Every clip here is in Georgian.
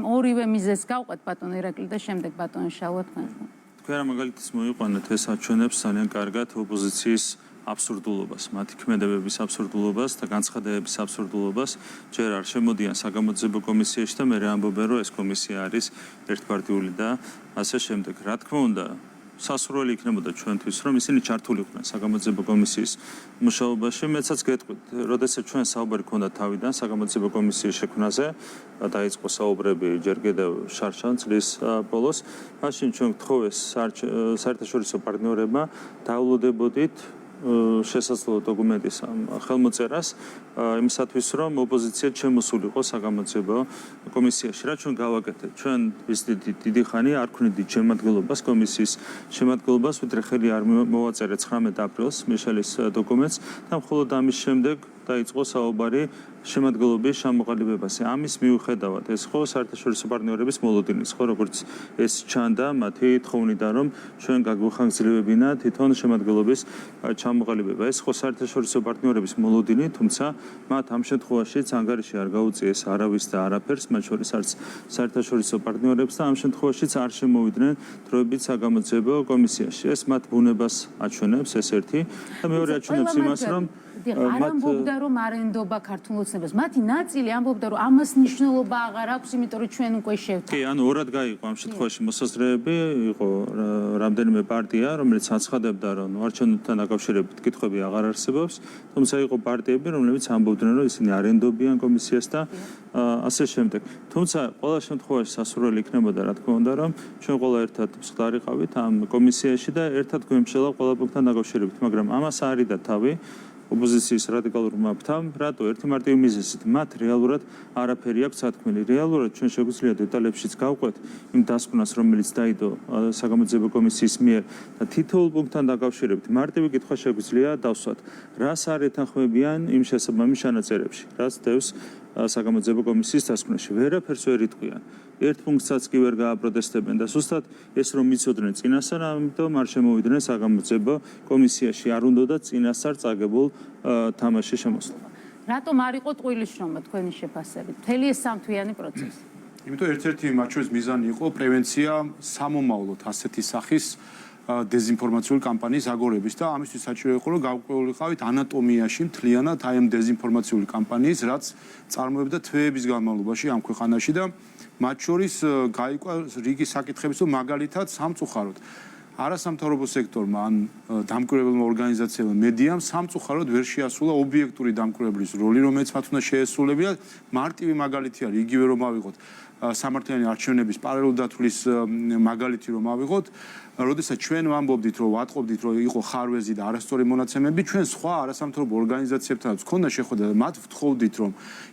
ორივე მიზეზს გავყვეთ ბატონო ირაკლი და შემდეგ ბატონო შალვა თქვენთან. თქვენ რა მაგალითის მოიყვანეთ ეს აჩვენებს ძალიან კარგად ოპოზიციის აბსურდულობას, მათი ქმედებების აბსურდულობას და განცხადებების აბსურდულობას. ჯერ არ შემოდიან საგამოძიებო კომისიაში და მე ამბობენ, რომ ეს კომისია არის ერთპარტიული და ასე შემდეგ. რა თქმა უნდა, სასურველი იქნებოდა ჩვენთვის, რომ ისინი ჩართულიყვნენ საგამოძიებო კომისიის მუშაობაში. მეცაც გეტყვით, როდესაც ჩვენ საუბარი ქონდა თავიდან საგამოძიებო კომისიის შექმნაზე, დაიწყო საუბრები ჯერ კიდევ შარშან წლის ბოლოს, მაშინ ჩვენ გთხოვეს საერთაშორისო პარტნიორებმა დაავლოდებოდით შესაძლო დოკუმენტის ხელმოწერას იმისათვის, რომ ოპოზიცია შემოსულიყო საგამოძიებო კომისიაში. რა ჩვენ გავაკეთეთ? ჩვენ დიდი ხანი არ გვქნიდით შემადგენლობას, კომისიის შემადგენლობას, ვიდრე ხელი არ მოვაწერეთ 19 აპრილს მიშელის დოკუმენტს და მხოლოდ ამის შემდეგ დაიწყო საუბარი შემადგენლობის ჩამოყალიბებაზე. ამის მიუხედავად ეს ხო საერთაშორისო პარტნიორების მოლოდინის ხო როგორც ეს ჩანდა მათი თხოვნიდან, რომ ჩვენ გაგვიხანგრძლივებინა თვითონ შემადგენლობის ჩამოყალიბება. ეს ხო საერთაშორისო პარტნიორების მოლოდინი, თუმცა მათ ამ შემთხვევაშიც ანგარიში არ გაუწიეს არავის და არაფერს, მათ შორის არც საერთაშორისო პარტნიორებს და ამ შემთხვევაშიც არ შემოვიდნენ დროებით საგამოძიებო კომისიაში. ეს მათ ბუნებას აჩვენებს, ეს ერთი და მეორე აჩვენებს იმას, რომ არ ამბობდა რომ არ ენდობა ქართულ ოცნებას. მათი ნაწილი ამბობდა რომ ამას ნიშნულობა აღარ აქვს, იმიტომ რომ ჩვენ უკვე შევთავაზეთ. კი, ანუ ორად გაიყო ამ შემთხვევაში მოსაზრებები, იყო რამდენიმე პარტია, რომელიც აცხადებდა, რომ არჩევნებთან დაკავშირებით კითხვები აღარ არსებობს, თუმცა იყო პარტიები, რომლებიც ამბობდნენ, რომ ისინი არ ენდობიან კომისიას და ასე შემდეგ. თუმცა ყველა შემთხვევაში სასურველი იქნებოდა, რა თქმა უნდა, რომ ჩვენ ყველა ერთად მსხვდარიყავით ამ კომისიაში და ერთად გვემშელა ყველა პუნქტთან დაკავშირებით, მაგრამ ამას არ იდა თავი ოპოზიციის რადიკალურმა ფრთამ, რატო ერთი მარტივი მიზეზით მათ რეალურად არაფერი აქვს სათქმელი. რეალურად ჩვენ შეგვიძლია დეტალებშიც გავყვეთ იმ დასკვნას, რომელიც დაიდო საგამოძიებო კომისიის მიერ და თითოეულ პუნქტთან დაკავშირებით მარტივი კითხვა შეგვიძლია დავსვათ. რას არ ეთანხმებიან იმ შესაბამის ჩანაწერებში, რაც დევს საგამოძიებო კომისიის დასკვნაში. ვერაფერს ვერ იტყვიან. ერთ პუნქტსაც კი ვერ გააპროტესტებენ და ზუსტად ეს რომ მიცოდნენ წინასწარ, ამიტომ არ შემოვიდნენ საგამოძიებო კომისიაში. არ უნდოდა წინასწარ წაგებულ თამაშის შემოსვლა. რატომ არ იყო ტყუილის შრომა თქვენი შეფასებით? მთელი ეს სამთვიანი პროცესი. იმიტომ ერთ-ერთი მათ შორის მიზანი იყო პრევენცია სამომავლოდ ასეთი სახის დეზინფორმაციული კამპანიის აგორების და ამისთვის საჭირო იყო რომ გავკვეულიყავით ანატომიაში მთლიანად აი ამ დეზინფორმაციული კამპანიის, რაც წარმოებდა თვეების განმავლობაში ამ ქვეყანაში და მათ შორის გაიყვა რიგი საკითხების, რომ მაგალითად სამწუხაროდ არასამთავრობო სექტორმა ან დამკვირვებელმა ორგანიზაციებმა მედიამ სამწუხაროდ ვერ შეასრულა ობიექტური დამკვირვებლის როლი, რომელიც მათ უნდა შეესრულებინათ. მარტივი მაგალითი არის იგივე რომ ავიღოთ სამართლიანი არჩევნების პარალელურ დათვლის მაგალითი რომ ავიღოთ, როდესაც ჩვენ ვამბობდით, რომ ვატყობდით, რომ იყო ხარვეზი და არასწორი მონაცემები, ჩვენ სხვა არასამთავრობო ორგანიზაციებთანაც გქონდა შეხვედრა და მათ ვთხოვდით, რომ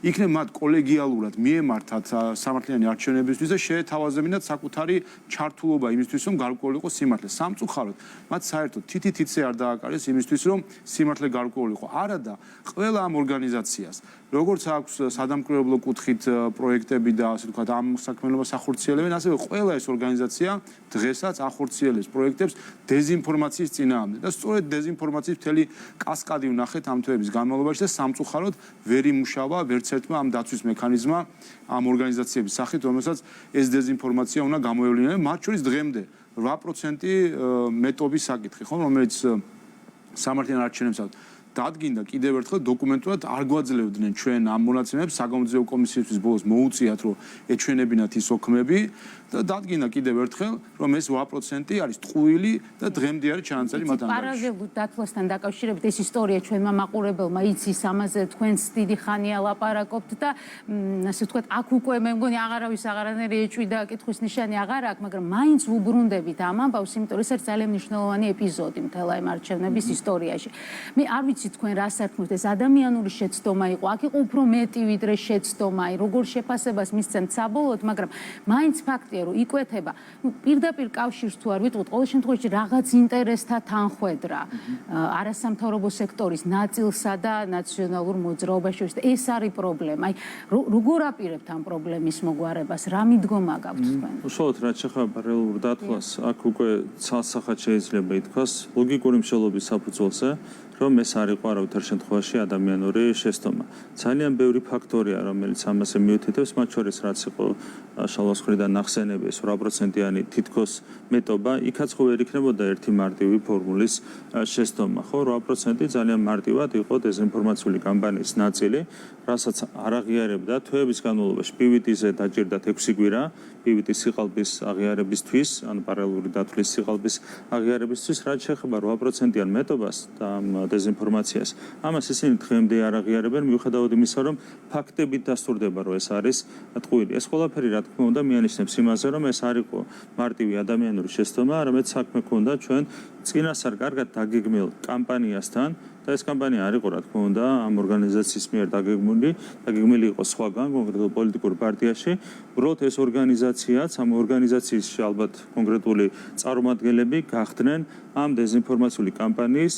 იქნებ მათ კოლეგიალურად მიემართათ სამართლიანი არჩევნებისთვის და შეეთავაზებინათ საკუთარი ჩართულობა იმისთვის, რომ გარკვეული იყო სიმართლე. სამწუხაროდ, მათ საერთოდ თითი-თითზე არ დააკარეს იმისთვის, რომ სიმართლე გარკვეული იყო. არადა ყველა ამ ორგანიზაციას, როგორც აქვს სადამკვირვებლო კუთხით პროექტები და ასე ვთქვათ, ამ საქმიანობას ახორციელებენ, ასევე ყველა ეს ორგანიზაცია დღესაც ახორციელებს პროექტებს დეზინფორმაციის წინააღმდეგ და სწორედ დეზინფორმაციის მთელი კასკადი ვნახეთ ამ თვეების განმავლობაში და სამწუხაროდ ვერ იმუშავა ვერც ერთმა ამ დაცვის მექანიზმმა ამ ორგანიზაციების სახით, რომელსაც ეს დეზინფორმაცია უნდა გამოევლინებინა. მათ შორის დღემდე 8% მეტობის საკითხი, ხო, რომელიც სამართლიან არჩევნებსაც დადგინდა კიდევ ერთხელ დოკუმენტურად არ გვაძლევდნენ ჩვენ ამ მონაცემებს საგამოძიებო კომისიისთვის ბოლოს მოუწიათ რომ ეჩვენებინათ ის ოქმები და დადგინდა კიდევ ერთხელ რომ ეს 8% არის ტყუილი და დღემდე არის ჩანაწერი მათ ანგარიშში. პარალელურ დათვლასთან დაკავშირებით ეს ისტორია ჩვენმა მაყურებელმა იცის, ამაზე თქვენს დიდი ხანია ლაპარაკობთ და ასე ვთქვათ, აქ უკვე მე მგონი აღარავის აღარანაირი ეჭვი და კითხვის ნიშანი აღარ აქვს, მაგრამ მაინც ვუბრუნდებით ამ ამბავს, იმიტომ რომ ეს არის ძალიან მნიშვნელოვანი ეპიზოდი მთელი ამ არჩევნების ისტორიაში. მე არ ვიცი თქვენ რა საქმით ეს ადამიანური შეცდომა იყო, აქ იყო უფრო მეტი ვიდრე შეცდომა, როგორ შეფასებას მისცემთ საბოლოოდ, მაგრამ მაინც ფაქტია რომ იკვეთება, პირდაპირ კავშირს თუ არ ვიტყვით, ყოველ შემთხვევაში რაღაც ინტერესთა თანხვედრა არასამთავრობო სექტორის ნაწილსა და ნაციონალურ მოძრაობას შორის და ეს არის პრობლემა. აი როგორ აპირებთ ამ პრობლემის მოგვარებას, რა მიდგომა გაქვთ თქვენ? უშუალოდ რაც შეხება პარალელურ დათვლას, აქ უკვე ცალსახად შეიძლება ითქვას ლოგიკური მსჯელობის საფუძველზე, რომ ეს არ იყო არავითარ შემთხვევაში ადამიანური შეცდომა. ძალიან ბევრი ფაქტორია, რომელიც ამაზე მიუთითებს, მათ შორის რაც იყო შალვას მხრიდან ნახსენები, 8%-იანი თითქოს მეტობა, იქაც ხო ვერ იქნებოდა ერთი მარტივი ფორმულის შეცდომა, ხო? 8% ძალიან მარტივად იყო დეზინფორმაციული კამპანიის ნაწილი, რასაც არ აღიარებდა თვეების განმავლობაში. PVT-ზე დაჭირდათ 6 კვირა, PVT-ის სიყალბის აღიარებისთვის, ანუ პარალელური დათვლის სიყალბის აღიარებისთვის, რაც შეეხება 8%-იან მეტობას და დეზინფორმაციას. ამას ისინი დღემდე არ აღიარებენ, მიუხედავად იმისა, რომ ფაქტებით დასტურდება, რომ ეს არის ტყუილი. ეს ყველაფერი, რა თქმა უნდა, მიანიშნებს იმაზე, რომ ეს არ იყო მარტივი ადამიანური შეცდომა, არამედ საქმე ჰქონდა ჩვენ წინასწარ კარგად დაგეგმილ კამპანიასთან და ეს კამპანია არ იყო, რა თქმა უნდა, ამ ორგანიზაციის მიერ დაგეგმილი იყო სხვაგან, კონკრეტულ პოლიტიკურ პარტიაში. უბრალოდ ეს ორგანიზაციაც, ამ ორგანიზაციის ალბათ კონკრეტული წარმომადგენლები გახდნენ ამ დეზინფორმაციული კამპანიის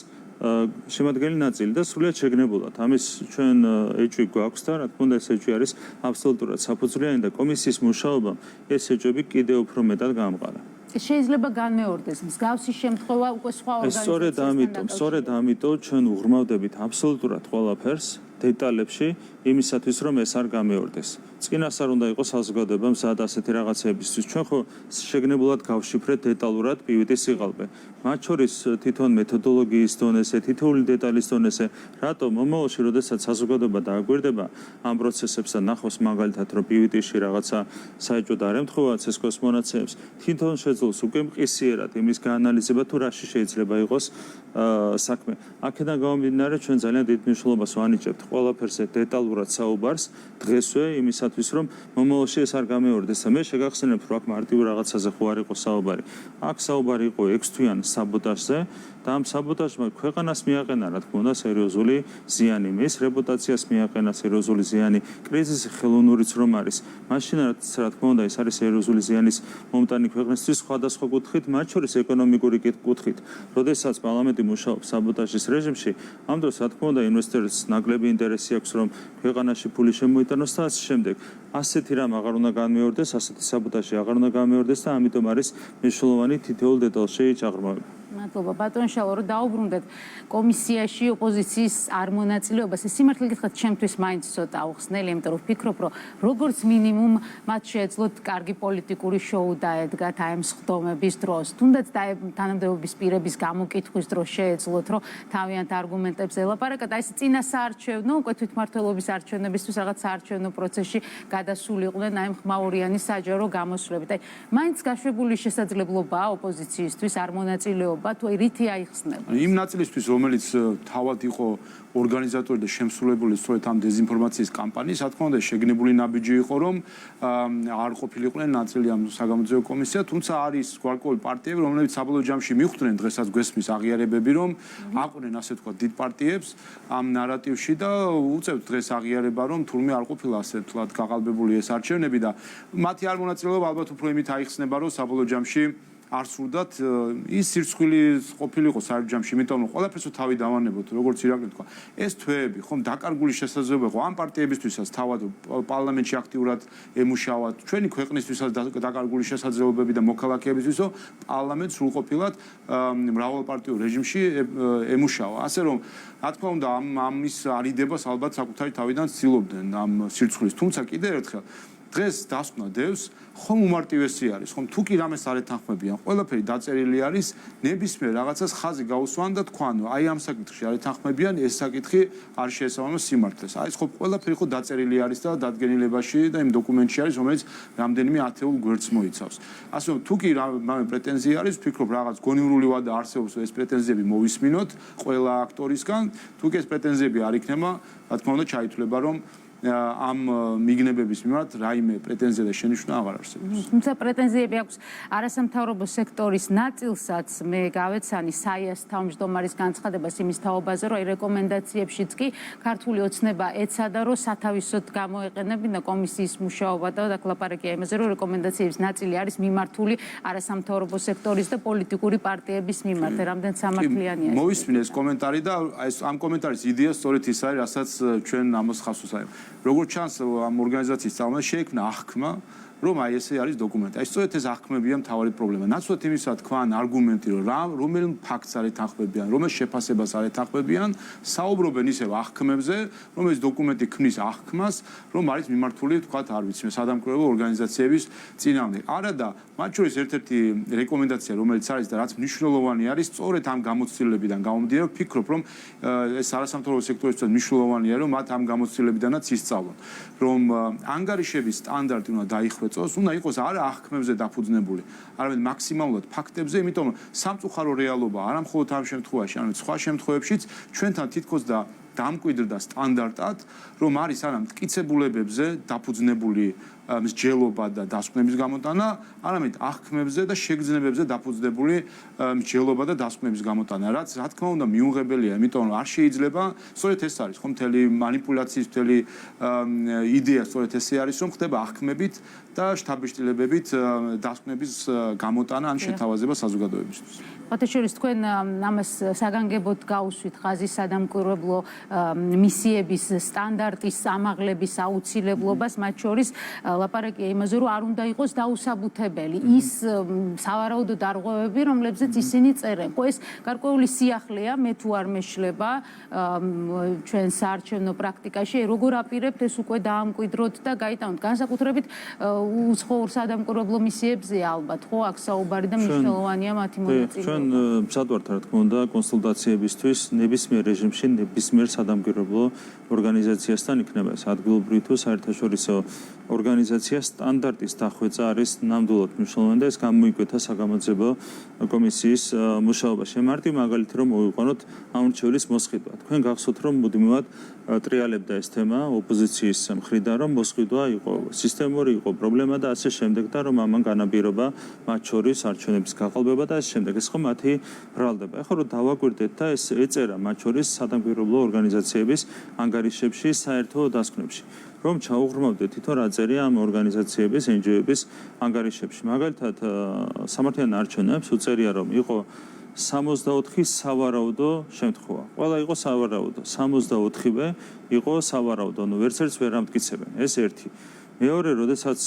შემადგენელი ნაწილი და სრულიად შეგნებულად. ამის ჩვენ ეჭვი გვაქვს და რა თქმა უნდა ეს ეჭვი არის აბსოლუტურად საფუძვლიანი და კომისიის მუშაობამ ეს ეჭვები კიდევ უფრო მეტად გაამყარა. შეიძლება განმეორდეს მსგავსი შემთხვევა უკვე სხვა ორგანიზაციებთან. სწორედ ამიტომ ჩვენ უღრმავდებით აბსოლუტურად ყველაფერს დეტალებში იმისათვის რომ ეს არ გამეორდეს. წინასწარ უნდა იყოს საზოგადოება მზად ასეთი რაღაცებისთვის. ჩვენ ხო შეგნებულად გავშიფრეთ დეტალურად PVT-ის სიყალბე. მათ შორის თვითონ მეთოდოლოგიის დონეზე, თითოეული დეტალის დონეზე, რატომ მომავალში, როდესაც საზოგადოება დააგვირდება ამ პროცესებს და ნახავს მაგალითად, რომ PVT-ში რაღაცა საეჭვოდ არ ემთხოვა CESCO-ს მონაცემებს, თვითონ შეძლოს უკვე მყისიერად იმის გაანალიზება თუ რაში შეიძლება იყოს საქმე. აქედან გამომდინარე, ჩვენ ძალიან დიდ მნიშვნელობას ვანიჭებთ ყველაფერზე დეტალურად საუბარს დღესვე იმისათვის, რომ მომავალში ეს არ გამეორდეს. და მე შეგახსენებთ, რომ აქ მარტივ რაღაცაზე ხო არ იყო საუბარი. აქ საუბარი იყო 6 თვიან საბოტაჟზე და ამ საბოტაჟმა ქვეყანას მიაყენა, რა თქმა უნდა, სერიოზული ზიანი, მის რეპუტაციას მიაყენა სერიოზული ზიანი, კრიზისი ხელოვნურიც რომ არის. მაშინაც, რა თქმა უნდა, ეს არის სერიოზული ზიანის მომტანი ქვეყნისთვის სხვადასხვა კუთხით, მათ შორის ეკონომიკური კუთხით. როდესაც პარლამენტი მუშაობს საბოტაჟის რეჟიმში, ამ დროს, რა თქმა უნდა, ინვესტორებს ნაკლები ინტერესი აქვს, რომ ქვეყანაში ფული შემოიტანოს და ასე შემდეგ. ასეთი რამ აღარ უნდა განმეორდეს, ასეთი საბოტაჟი აღარ უნდა განმეორდეს და ამიტომ არის მნიშვნელოვანი თითოეულ დეტალში ჩაღრმავება. მადლობა ბატონ შალო, რომ დაუბრუნდეთ კომისიაში ოპოზიციის არ მონაწილეობას. ეს სიმართლე გითხრათ, ჩემთვის მაინც ცოტა აუხსნელი, იმიტომ რომ ვფიქრობ, რომ როგორც მინიმუმ მათ შეეძლოთ კარგი პოლიტიკური შოუ დაედგათ აი ამ სხდომების დროს. თუნდაც თანამდებობის პირების გამოკითხვის დროს შეეძლოთ, რომ თავიანთ არგუმენტებს ელაპარაკათ. აი ეს წინა საარჩევნო, უკვე თვითმმართველობის არჩევნებისთვის რაღაც საარჩევნო პროცესში გადასულიყვნენ აი ხმაურიანი საჯარო გამოსვლებით. აი მაინც გაშვებული შესაძლებლობაა ოპოზიციისთვის არ მონაწილეობა თუ რითი აიხსნება? იმ ნაწილისთვის, რომელიც თავად იყო ორგანიზატორი და შემსრულებელი სწორედ ამ დეზინფორმაციის კამპანიის, რა თქმა უნდა, შეგნებული ნაბიჯი იყო, რომ არ ყოფილიყვნენ ნაწილი ამ საგამოძიებო კომისია, თუმცა არის გარკვეული პარტიები, რომლებიც საბოლოო ჯამში მიხვდნენ დღესაც გვესმის აღიარებები, რომ აყვნენ ასე თქვა დიდ პარტიებს ამ ნარატივში და უწევთ დღეს აღიარება, რომ თურმე არ ყოფილა ასე თქვა გაყალბებული ეს არჩევნები და მათი არ მონაწილეობა ალბათ უფრო იმით აიხსნება, რომ საბოლოო ჯამში არ სურდათ ის სირცხვილი ყოფილიყო საერთო ჯამში, იმიტომ რომ ყველაფერს თავი დავანებოთ, როგორც ირაკლი თქვა. ეს თვეები ხომ დაკარგული შესაძლებლობა იყო ამ პარტიებისთვისაც თავად პარლამენტში აქტიურად ემუშავათ, ჩვენი ქვეყნისთვისაც დაკარგული შესაძლებლობები და მოქალაქეებისთვის, რომ პარლამენტს სრულყოფილად მრავალპარტიულ რეჟიმში ემუშავა. ასე რომ, რა თქმა უნდა, ამის არიდებას ალბათ საკუთარი თავიდან ცდილობდნენ ამ სირცხვილის, თუმცა კიდევ ერთხელ დღეს დასკვნა დევს, ხომ უმარტივესი არის, ხომ თუ კი რამეს არ ეთანხმებიან, ყველაფერი დაწერილი არის, ნებისმიერ რაღაცას ხაზი გაუსვან და თქვან, აი ამ საკითხში არ ეთანხმებიან, ეს საკითხი არ შეესაბამება სიმართლეს. აი ეს ხო ყველაფერი ხო დაწერილი არის და დადგენილებაში და იმ დოკუმენტში არის, რომელიც რამდენიმე ათეულ გვერდს მოიცავს. ასე რომ თუ კი რამე პრეტენზია არის, ვფიქრობ რაღაც გონივრული ვადა არსებობს, ეს პრეტენზიები მოვისმინოთ ყველა აქტორისგან, თუ კი ეს პრეტენზიები არ იქნება, რა თქმა უნდა, ჩაითვლება, რომ ამ მიგნებების მიმართ რაიმე პრეტენზია და შენიშვნა აღარ არსებობს. თუმცა პრეტენზიები აქვს არასამთავრობო სექტორის ნაწილსაც. მე გავეცანი საიას თავმჯდომარის განცხადებას იმის თაობაზე, რომ რეკომენდაციებშიც კი ქართული ოცნება ეცადა, რომ სათავისოდ გამოეყენებინა კომისიის მუშაობა და დაკლაპარაკია იმაზე, რომ რეკომენდაციების ნაწილი არის მიმართული არასამთავრობო სექტორის და პოლიტიკური პარტიების მიმართ. რამდენ სამართლიანია? მოვისმინე ეს კომენტარი და ამ კომენტარის იდეა სწორედ ის არის, რასაც ჩვენ ამას ხავს ვუსაუბრობთ. როგორც ჩანს, ამ ორგანიზაციის წარმომადგენლებს შეექმნა აღქმა რომ აი ესე არის დოკუმენტი. აი სწორედ ეს აღქმებია მთავარი პრობლემა. ნაცვლად იმისა თქვა არგუმენტი, რომ რომელ ფაქტს არ ეთანხმებიან, რომელ შეფასებას არ ეთანხმებიან, საუბრობენ ისევ აღქმებზე, რომ ეს დოკუმენტი ქმნის აღქმას, რომ არის მიმართული თქვა არ ვიცი, სადამკვირვებლო ორგანიზაციების წინააღმდეგ. არა და მათ შორის ერთ-ერთი რეკომენდაცია, რომელიც არის და რაც მნიშვნელოვანი არის, სწორედ ამ გამოცდილებიდან გამომდინარე, ვფიქრობ, რომ ეს არასამთავრობო სექტორისთვის მნიშვნელოვანია, რომ მათ ამ გამოცდილებიდანაც ისწავლონ, რომ ანგარიშების სტანდარტი უნდა დაიხვეწოს, უნდა იყოს არა აღქმებზე დაფუძნებული, არამედ მაქსიმალურად ფაქტებზე, იმიტომ რომ სამწუხარო რეალობა არა მხოლოდ ამ შემთხვევაში, არამედ სხვა შემთხვევებშიც ჩვენთან თითქოს და დამკვიდრდა სტანდარტად, რომ არის არა მტკიცებულებებზე დაფუძნებული მსჯელობა და დასკვნების გამოტანა, არამედ აღქმებზე და შეგრძნებებზე დაფუძნებული მსჯელობა და დასკვნების გამოტანა, რაც რა თქმა უნდა მიუღებელია, იმიტომ რომ არ შეიძლება, სწორედ ეს არის, ხო, მთელი манипуляციის მთელი იდეა სწორედ ესე არის, რომ ხდება აღქმებით და შთაბეჭდილებებით დასკვნების გამოტანა ან შეთავაზება საზოგადოებისთვის. ფათაშორის თქვენ ამას საგანგებოდ გაუსვით ხაზის სადამკვირვებლო მისიების სტანდარტის ამაღლების აუცილებლობას, მათ შორის ლაპარაკია იმაზე, რომ არ უნდა იყოს დაუსაბუთებელი ის სავარაუდო დარღვევები, რომლებზეც ისინი წერენ. ხო, ეს გარკვეული სიახლეა, მე თუ არ მეშლება ჩვენ საარჩევნო პრაქტიკაში, როგორ აპირებთ ეს უკვე დაამკვიდროთ და გაიტანოთ. განსაკუთრებით უცხოურ სადამკვირვებლო მისიებზე ალბათ, ხო, აქ საუბარი და მნიშვნელოვანია მათი მონაწილეობა. მზად ვართ, რა თქმა უნდა, კონსულტაციებისთვის ნებისმიერ რეჟიმში, ნებისმიერ სადამკვირვებლო ორგანიზაციასთან იქნება ეს ადგილობრივი თუ საერთაშორისო ორგანიზაცია სტანდარტის დახვეწა არის ნამდვილად მნიშვნელოვანი და ეს გამოიკვეთა საგამოძიებო კომისიის მუშაობაში. მარტი მაგალითი რომ მოვიყვანოთ ამორჩევლის მოსყიდვა. თქვენ გახსოვთ რომ მუდმივად ტრიალებდა ეს თემა ოპოზიციის მხრიდან რომ მოსყიდვა იყო სისტემური, იყო პრობლემა და ასე შემდეგ და რომ ამან განაპირობა მათ შორის არჩევნების გაყალბება და ასე შემდეგ. ეს ხო მათი ბრალდება. ეხლა რომ დავაკვირდეთ და ეს ეწერა მათ შორის სადამკვირვებლო ორგანიზაციების ანგარიშებში, საერთო დასკვნებში. რომ ჩაუღრმავდეთ თვითონ რა წერია ამ ორგანიზაციების, NGO-ების ანგარიშებში. მაგალითად, სამართლიან არჩევნებს უწერია რომ იყო 64 სავარაუდო შემთხვევა. ყველა იყო სავარაუდო. 64-ვე იყო სავარაუდო. ანუ ვერცერთს ვერ ამტკიცებენ. ეს ერთი. მეორე, როდესაც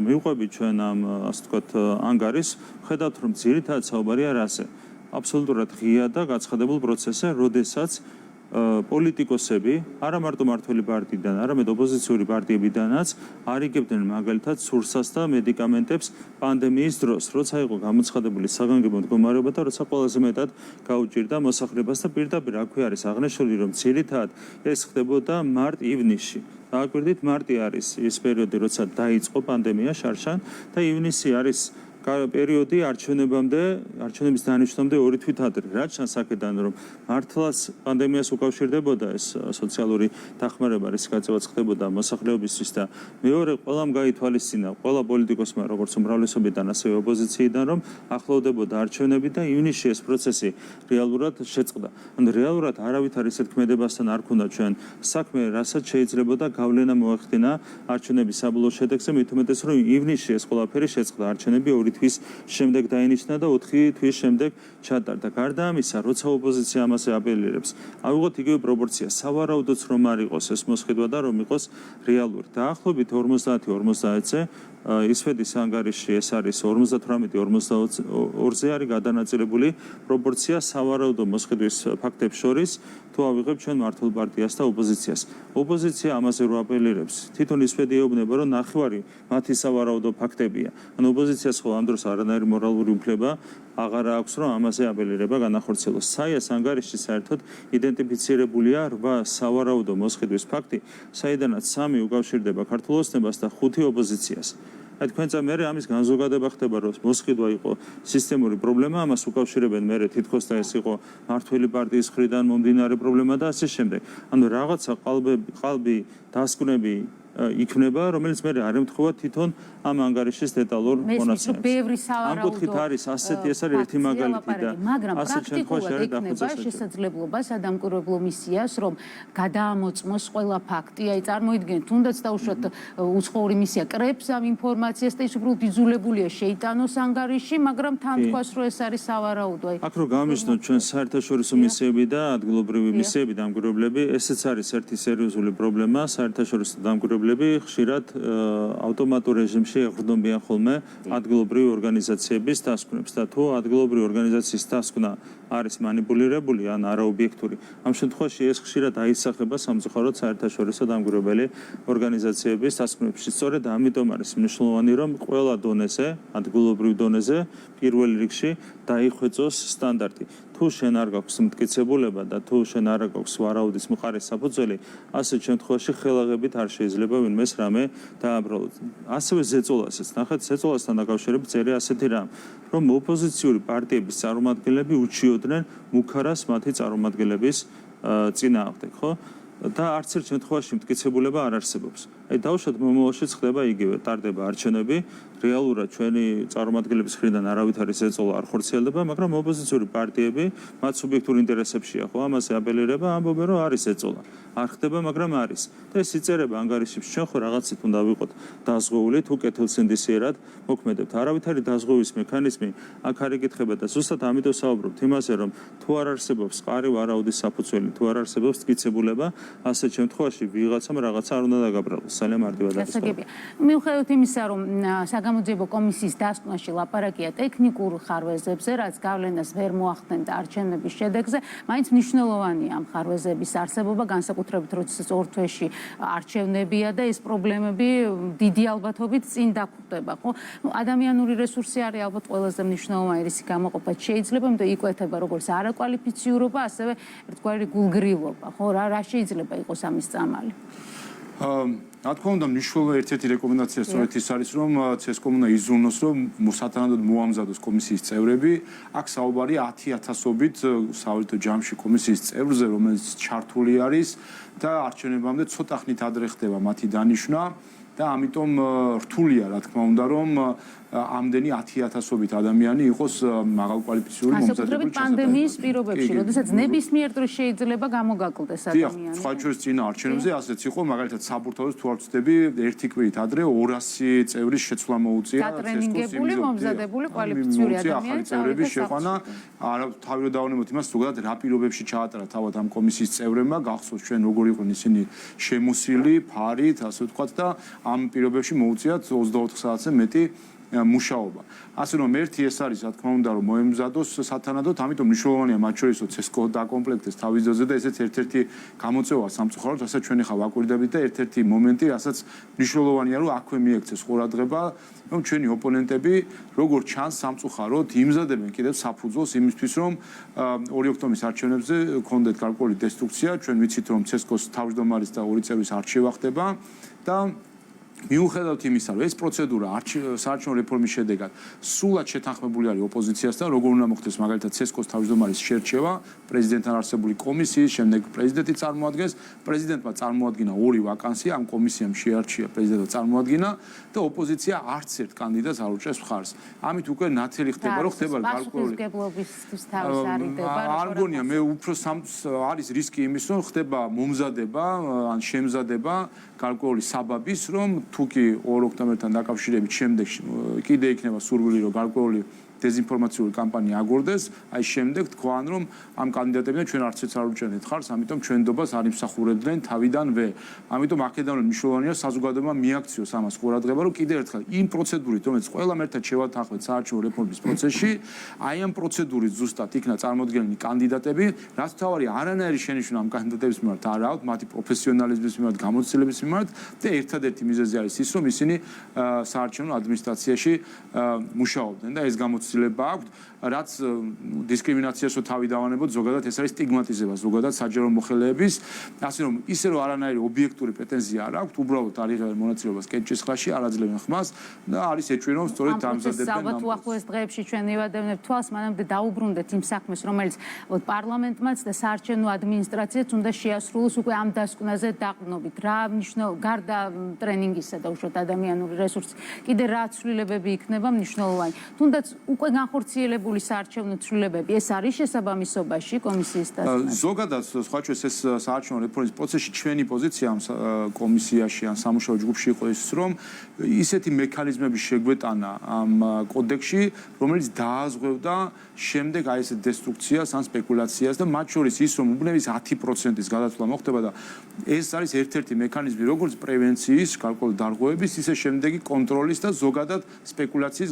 მივყვები ჩვენ ამ, ასე ვთქვათ, ანგარიშს, ხედავთ რომ ძირითადად საუბარია რაზე. აბსოლუტურად ღია და გაცხადებულ პროცესზე, როდესაც პოლიტიკოსები, არა მარტო მართველი პარტიიდან, არამედ ოპოზიციური პარტიებიდანაც არიგებდნენ მაგალითად სურსას და მედიკამენტებს პანდემიის დროს, როცა იყო გამოცხადებული საგანგებო მდგომარეობა და როცა ყველაზე მეტად გაუჭირდა მოსახლეობას და პირდაპირ აქვე არის აღნიშნული, რომ ძირითადად ეს ხდებოდა მარტ-ივნისში. დააკვირდით, მარტი არის ის პერიოდი, როცა დაიწყო პანდემია შარშან და ივნისი არის პერიოდი არჩევნების დანიშნამდე 2 თვით ადრე. რაც ჩანს აქედან, რომ მართლაც პანდემიას უკავშირდებოდა ეს სოციალური დახმარება, რის გაწევაც ხდებოდა მოსახლეობისთვის და მეორე ყველამ გაითვალისწინა, ყველა პოლიტიკოსმა, როგორც უმრავლესობიდან, ასევე ოპოზიციიდან, რომ ახლოვდებოდა არჩევნები და ივნისში ეს პროცესი რეალურად შეწყდა. ან რეალურად არავითარ ისეთ ქმედებასთან არ ქონდა ჩვენ საქმე, რასაც შეიძლებოდა გავლენა მოახდინა არჩევნების საბოლოო შედეგზე, მით უმეტეს, რომ ივნისში ეს ყველაფერი შეწყდა, არჩევნები 2 თვის შემდეგ დაინიშნა და 4 თვის შემდეგ ჩატარდა. გარდა ამისა, როცა ოპოზიცია ამაზე აპელირებს, ავიღოთ იგივე პროპორცია, სავარაუდოც რომ არ იყოს ეს მოსყიდვა და რომ იყოს რეალური. დაახლოებით 50-50-ზე ისვედის ანგარიში ეს არის 58-42-ზე არის გადანაწილებული პროპორცია სავარაუდო მოსყიდვის ფაქტებს შორის, თუ ავიღებ ჩვენ მართულ პარტიას და ოპოზიციას. ოპოზიცია ამაზე რო აპელირებს, თვითონ ისვედი ეუბნება, რომ ნახევარი მათი სავარაუდო ფაქტებია. ანუ ოპოზიციას ხო ამ დროს არანაირი მორალური უფლება აღარ აქვს, რომ ამაზე აპელირება განახორციელოს. საიას ანგარიში საერთოდ იდენტიფიცირებულია 8 სავარაუდო მოსყიდვის ფაქტი, საიდანაც 3 უკავშირდება ქართულ ოცნებას და 5 ოპოზიციას. თქვენცა მერე ამის განზოგადება ხდება, რომ მოსყიდვა იყო სისტემური პრობლემა, ამას უკავშირებენ მერე თითქოს და ეს იყო მართველი პარტიის მხრიდან მომდინარე პრობლემა და ასე შემდეგ. ანუ რაღაცა ყალბი დასკვნები იქნება, რომელიც მე არ ემთხვევა თვითონ ამ ანგარიშის დეტალურ მონაცემებს. ამ კუთხით არის ასეთი, ეს არის ერთი მაგალითი და მაგრამ პრაქტიკულად ექნება შესაძლებლობა სადამკვირვებლო მისიას, რომ გადაამოწმოს ყველა ფაქტი. აი წარმოიდგინეთ, თუნდაც დაუშვათ უცხოური მისია კრებს ამ ინფორმაციას და ის უბრალოდ იძულებულია შეიტანოს ანგარიში, მაგრამ თან თქვას, რომ ეს არის სავარაუდო. აქ რო გამიშნოთ ჩვენ საერთაშორისო მისიები და ადგილობრივი მისიები, დამკვირვებლები, ესეც არის ერთი სერიოზული პრობლემა, საერთაშორისო დამკვირვებლები წარმომადგენლები ხშირად ავტომატურ რეჟიმში ეყრდნობიან ხოლმე ადგილობრივი ორგანიზაციების დასკვნებს და თუ ადგილობრივი ორგანიზაციის დასკვნა არის манипулირებული ან არაობიექტური. ამ შემთხვევაში ეს ხშირად აისახება სამწუხაროდ საერთაშორისო დამკვირვებელი ორგანიზაციების დასკვნებში. სწორედ ამიტომ არის მნიშვნელოვანი, რომ ყველა დონეზე, ადგილობრივ დონეზე პირველ რიგში დაიხვეწოს სტანდარტი. თუ შენ არ გაქვს მტკიცებულება და თუ შენ არ გაქვს ვარაუდის მყარი საფუძველი, ასეთ შემთხვევაში ხელაღებით არ შეიძლება ვინმეს რამე დააბრალოს. ასევე ზეწოლასაც, ნახეთ, ზეწოლასთან დაკავშირებით წერია ასეთი რამ, რომ ოპოზიციური პარტიების წარმომადგენლები უჩიოდნენ მუქარას მათი წარმომადგენლების წინააღმდეგ, ხო? და არც ერთ შემთხვევაში მტკიცებულება არ არსებობს. აი დავუშვათ მომავალშიც ხდება იგივე, ტარდება არჩევნები, რეალურად ჩვენი წარმომადგენლების მხრიდან არავითარი ზეწოლა არ ხორციელდება, მაგრამ ოპოზიციური პარტიები მათ სუბიექტურ ინტერესებშია, ხო, ამაზე აპელირება, ამბობენ, რომ არის ზეწოლა. არ ხდება, მაგრამ არის. და ეს იწერება ანგარიშებში, ჩვენ ხო რაღაცით უნდა ვიყოთ დაზღვეული, თუ კეთილსინდისიერად მოქმედებთ. არავითარი დაზღვევის მექანიზმი აქ არ იკითხება და ზუსტად ამიტომ საუბრობთ იმაზე, რომ თუ არ არსებობს მყარი ვარაუდის საფუძველი, თუ არ არსებობს მტკიცებულება, ასეთ შემთხვევაში ვიღაცამ რაღაცა არ უნდა დაგაბრალოს. ძალიან მარტივად არის. გასაგებია. მიუხედავად იმისა, რომ საგამოძიებო კომისიის დასკვნაში ლაპარაკია ტექნიკურ ხარვეზებზე, რაც გავლენას ვერ მოახდენდა არჩევნების შედეგზე, მაინც მნიშვნელოვანია ამ ხარვეზების არსებობა, განსაკუთრებით როდესაც ორ თვეში არჩევნებია და ეს პრობლემები დიდი ალბათობით წინ დაგვხვდება, ხო? ადამიანური რესურსი არის ალბათ ყველაზე მნიშვნელოვანი რისი გამოყოფა შეიძლება, იმიტომ იკვეთება როგორც არაკვალიფიციურობა, ასევე ერთგვარი გულგრილობა, ხო? რა შეიძლება იყოს ამის წამალი? რა თქმა უნდა, მნიშვნელოვანი ერთ-ერთი რეკომენდაცია სწორედ ის არის, რომ CSCOM უნდა იზრუნოს, რომ სათანადოდ მოამზადოს კომისიის წევრები. აქ საუბარი 10,000-ობით სავალიდო ჯამში კომისიის წევრზე, რომელიც ჩართული არის და არჩევნებამდე ცოტა ხნით ადრე ხდება მათი დანიშვნა და ამიტომ რთულია, რა თქმა უნდა, რომ ამდენი 10,000-ობით ადამიანი იყოს მაღალკვალიფიციური მომზადებული ჩასაბერი პანდემიის პირობებში, როდესაც ნებისმიერ დროს შეიძლება გამოგაკლდეს ადამიანი. სხვა ჩვენს წინა არჩევნებზე ასეც იყო, მაგალითად საბურთალოს თუ არ ვწდები, ერთი კვირით ადრე 200 წევრის შეცვლა მოუწია დატრენინგებული, მომზადებული კვალიფიციური ადამიანის წევრების შეყვანა. თავი რომ დავანებოთ იმას, ზოგადად რა პირობებში ჩაატარა თავად ამ კომისიის წევრებმა, გახსოვს ჩვენ როგორ იყვნენ ისინი შემოსილი, ფარით, ასე ვთქვათ და ამ პირობებში მოუწიათ 24 საათზე მეტი მუშაობა. ასე რომ ერთი ეს არის, რა თქმა უნდა, რომ მოემზადოს სათანადოდ, ამიტომ მნიშვნელოვანია მათ შორის CSCO დაკომპლექტდეს თავის ძოზე და ესეც ერთ-ერთი გამოწვევა სამწუხაროდ, რასაც ჩვენ ახლა ვაკვირდებით და ერთ-ერთი მომენტი, რასაც მნიშვნელოვანია, რომ აქვე მიექცეს ყურადღება, რომ ჩვენი ოპონენტები, როგორც ჩანს სამწუხაროდ, იმზადებენ კიდევ საფუძველს იმისთვის, რომ 2 ოქტომბრის არჩევნებზე კონდეთ გარკვეული დესტრუქცია, ჩვენ ვიცით, რომ CSCO-ს თავმჯდომარის და 2 წევრის არჩევა ხდება და მიუხედავად იმისა, რომ ეს პროცედურა საარჩევნო რეფორმის შედეგად სულად შეთანხმებული არის ოპოზიციასთან, როგორ უნდა მოხდეს მაგალითად CSCO-ს თავმჯდომარის შერჩევა, პრეზიდენტთან არსებული კომისიის, შემდეგ პრეზიდენტი წარმოადგენს, პრეზიდენტმა წარმოადგინა 2 ვაკანსია, ამ კომისიამ შეარჩია პრეზიდენტმა წარმოადგინა და ოპოზიცია არც ერთ კანდიდატს არ უჭერს მხარს. ამით უკვე ნათელი ხდება, რომ ხდება გარკვეული პასუხისმგებლობის თავის არიდება. არ გონია, მე უფრო არის რისკი იმის, რომ ხდება მომზადება ან შემზადება გარკვეული საბაბის, რომ თუ კი 2 ოქტომბერთან დაკავშირებით შემდეგ კიდე იქნება სურვილი, რომ გარკვეული დეзинფორმაციული კამპანია აგორდეს, აი შემდეგ თქვან, რომ ამ კანდიდატებიდან ჩვენ არცეც არ უჭერდით ხარს, ამიტომ ჩვენდობას არ იმსახურებდნენ თავიდანვე. ამიტომ აქედან მნიშვნელოვანია საზოგადოება მიაქციოს ამას ყურადღება, რომ კიდევ ერთხელ იმ პროცედურით, რომელიც ყველამ ერთად შევათანხმეთ საარჩევნო რეფორმის პროცესში, აი ამ პროცედურით ზუსტად იქნა წარმოდგენილი კანდიდატები, რაც თავარი არანაირი შენიშვნა ამ კანდიდატების მიმართ არ აქვს, მათი პროფესიონალიზმის მიმართ, გამოცდილების მიმართ და ერთადერთი მიზეზი არის ის, რომ ისინი საარჩევნო ადმინისტრაციაში მუშაობდნენ და ეს გამოცდილება აქვთ, რაც დისკრიმინაციასო თავი დავანებოთ, ზოგადად ეს არის სტიგმატიზება, ზოგადად საჯარო მოხელეების, ასე რომ ისე რომ არანაირი ობიექტური პრეტენზია არ აქვთ, უბრალოდ არ იღებენ მონაწილეობას კენჭის ხაში, არ აძლევენ ხმას და არის ეჭვი რომ სწორედ დამზადებენ ალბათ უახლოეს დღეებში ჩვენ მივადევნებთ თვალს, მანამდე დაუბრუნდეთ იმ საქმეს, რომელიც პარლამენტმაც და საარჩევნო ადმინისტრაციაც უნდა შეასრულოს უკვე ამ დასკვნაზე დაყრდნობით. რა გარდა ტრენინგისა და უშუალოდ ადამიანური რესურსი, კიდე რა ცვლილებები იქნება მნიშვნელოვანი. თუნდაც უკვე განხორციელებული საარჩევნო ცვლილებები ეს არის შესაბამისობაში კომისიის დასწრებით? ზოგადად სხვა ჩვენს ეს საარჩევნო რეფორმის პროცესში ჩვენი პოზიცია ამ კომისიაში ან სამუშაო ჯგუფში იყო ის, რომ ისეთი მექანიზმები შეგვეტანა ამ კოდექსში, რომელიც დააზღვევდა შემდეგ აი ეს დესტრუქციას ან სპეკულაციას და მათ შორის ის, რომ უბნების 10%-ის გადაცვლა მოხდება და ეს არის ერთ-ერთი მექანიზმი, როგორც პრევენციის, გარკვეული დარღვევების, ისე შემდეგი კონტროლის და ზოგადად სპეკულაციის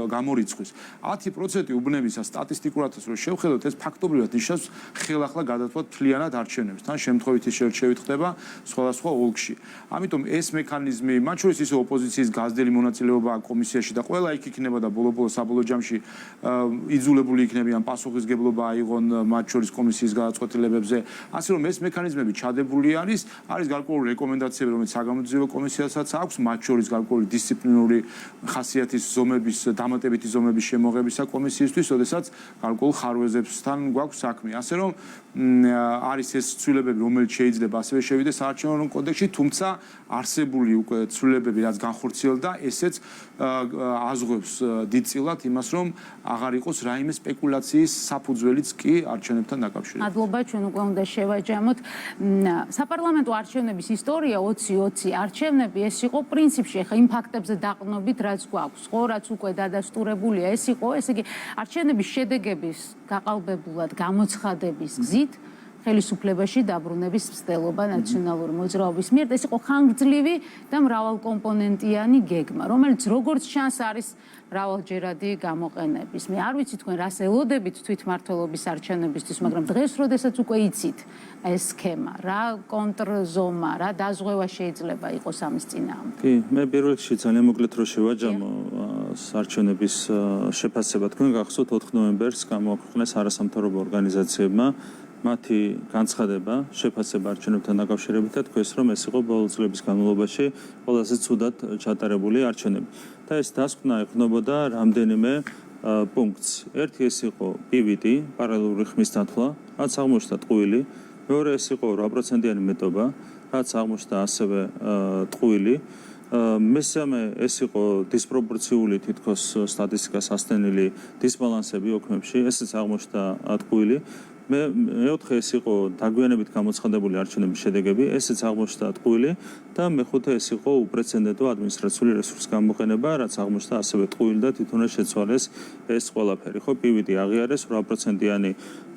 გამორიცხვის. 10% უბნებისა სტატისტიკურად რო შევხედოთ, ეს ფაქტობრივად ნიშნავს ხელახლა გადაცვლა თლიანად არჩევნებს. თან შემთხვევითი შერჩევით ხდება სხვადასხვა ოლქში. ამიტომ ეს მექანიზმი, მათ შორის ისე ოპოზიციის გაზრდილი მონაწილეობა კომისიაში და ყველა იქ იქნება და ბოლო-ბოლო საბოლოო ჯამში იძულებული იქნებიან პასუხისგებლობა აიღონ მათ შორის კომისიის გადაწყვეტილებებზე. ასე რომ ეს მექანიზმები ჩადებული არის გარკვეული რეკომენდაციები, რომელიც საგამოძიებო კომისიასაც აქვს, მათ შორის გარკვეული დისციპლინური ხასიათის ზომების, დამატებითი ზომების შემოღებისა კომისიისთვის, ოდესაც გარკვეულ ხარვეზებსთან გვაქვს საქმე. ასე რომ არის ეს ცვლილებები, რომელიც შეიძლება ასევე შევიდეს საარჩევნო კოდექსში, თუმცა არსებული უკვე ცვლილებები, რაც განხორციელდა, ესეც აზღვევს დიდწილად იმას, რომ აღარ იყოს რაიმე სპეკულაციის საფუძველიც კი არჩევნებთან დაკავშირებით. მადლობა, ჩვენ უკვე უნდა შევაჯამოთ. საპარლამენტო არჩევნების ისტორია 2020 არჩევნები ეს იყო პრინციპში, ახლა იმ ფაქტებზე დაყრდნობით, რაც გვაქვს, ხო, რაც უკვე დადასტურებულია, ეს იყო, ესე იგი, არჩევნების შედეგების გაყალბებულად გამოცხადების გზით ხელისუფლებაში დაბრუნების მცდელობა ნაციონალური მოძრაობის მიერ. ეს იყო ხანგრძლივი და მრავალკომპონენტიანი გეგმა, რომელიც როგორც ჩანს არის მრავალჯერადი გამოყენების. მე არ ვიცი თქვენ რას ელოდებით თვითმმართველობის არჩევნებისთვის, მაგრამ დღეს როდესაც უკვე იცით ეს სქემა, რა კონტრზომა, რა დაზღვევა შეიძლება იყოს ამის წინააღმდეგ. კი, მე პირველ რიგში ძალიან მოკლედ რო შევაჯამო არჩევნების შეფასება, თქვენ გახსოვთ 4 ნოემბერს გამოაქვეყნეს არასამთავრობო ორგანიზაციებმა მათი განცხადება შეფასება არჩევნებთან დაკავშირებით და თქვენს რომ ეს იყო ბოლო წლების განმავლობაში ყველაზე ცუდად ჩატარებული არჩევნები. და ეს დასკვნა ეყრდნობოდა რამდენიმე პუნქტს. ერთი ეს იყო PVD, პარალელური ხმის დათვლა, რაც აღმოჩნდა ტყუილი. მეორე ეს იყო 8%-იანი მეტობა, რაც აღმოჩნდა ასევე ტყუილი. მესამე ეს იყო დისპროპორციული თითქოს სტატისტიკას ასწენილი დისბალანსები ოქმებში, ესეც აღმოჩნდა ტყუილი. მეოთხე ეს იყო დაგვიანებით გამოცხადებული არჩევნების შედეგები, ესეც აღმოჩნდა ტყუილი და მეხუთე ეს იყო უპრეცედენტო ადმინისტრაციული რესურსის გამოყენება, რაც აღმოჩნდა ასევე ტყუილი და თვითონაც შეცვალეს ეს ყველაფერი. ხო, PVD აღიარეს 8%-იანი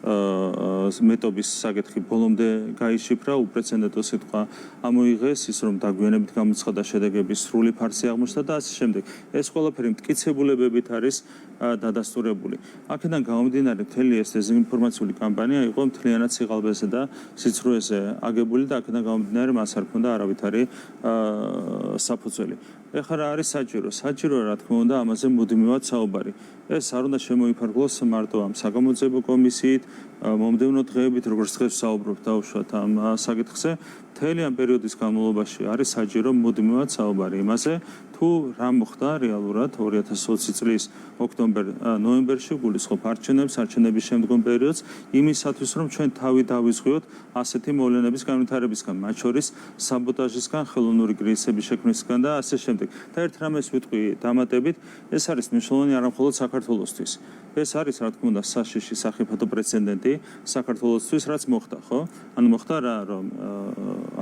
მეტობის საკითხი ბოლომდე გაიშიფრა, უპრეცედენტო სიტყვა ამოიღეს, ის რომ დაგვიანებით გამოცხადა შედეგების სრული ფარსი აღმოჩნდა და ასე შემდეგ. ეს ყველაფერი მტკიცებულებებით არის დადასტურებული. აქედან გამომდინარე, მთელი ეს დეზინფორმაციული კამპანია იყო მთლიანად სიღალბეზე და სიცრუეზე აგებული და აქედან გამომდინარე მას არ ქონდა არავითარი საფუძველი. ეხლა რა არის საჭირო? საჭირო რა თქმა უნდა ამაზე მუდმივად საუბარი. ეს არ უნდა შემოიფარგლოს მარტო ამ საგამოძიებო კომისიით, მომდევნო დღეებით, როგორც დღეს საუბრობთ დაუშვათ ამ საკითხზე, მთელი ამ პერიოდის განმავლობაში არის საჭირო მუდმივად საუბარი იმაზე, თუ რა მოხდა რეალურად 2020 წლის ოქტომბერ-ნოემბერში გულისხმობ არჩევნების შემდგომ პერიოდს იმისათვის, რომ ჩვენ თავი დავიზღვიოთ ასეთი მოვლენების განვითარებისგან, მათ შორის საბოტაჟისგან, ხელოვნური კრიზისების შექმნისგან და ასე შემდეგ. და ერთ რამეს ვიტყვი დამატებით, ეს არის მნიშვნელოვანი არა მხოლოდ საქართველოსთვის. ეს არის რა თქმა უნდა საშიში სახიფათო პრეცედენტი საქართველოსთვის, რაც მოხდა, ხო? ანუ მოხდა რა, რომ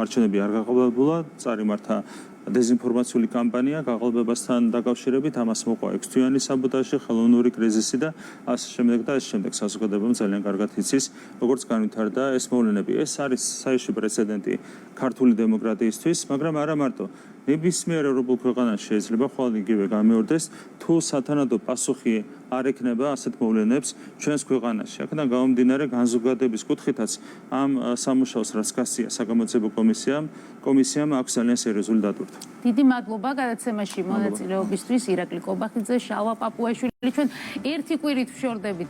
არჩევნები არ გაყალბებულა, წარიმართა დეზინფორმაციული კამპანია გაყალბებასთან დაკავშირებით, ამას მოყვა 6 თვიანი საბოტაჟი, ხელოვნური კრიზისი და ასე შემდეგ და ასე შემდეგ. საზოგადოებამ ძალიან კარგად იცის, როგორც განვითარდა ეს მოვლენები. ეს არის საიში პრეცედენტი ქართული დემოკრატიისთვის, მაგრამ არა მარტო. ნებისმიერ ევროპულ ქვეყანაში შეიძლება ხვალ იგივე გამეორდეს, თუ სათანადო პასუხი არ ექნება ასეთ მოვლენებს ჩვენს ქვეყანაში. აქედან გამომდინარე განზოგადების კუთხითაც ამ სამუშაოს რაც გასწია საგამოძიებო კომისიამ აქვს ძალიან სერიოზული დატვირთვა. დიდი მადლობა გადაცემაში მონაწილეობისთვის ირაკლი კობახიძე, შალვა პაპუაშვილი. ჩვენ ერთი კვირით ვშორდებით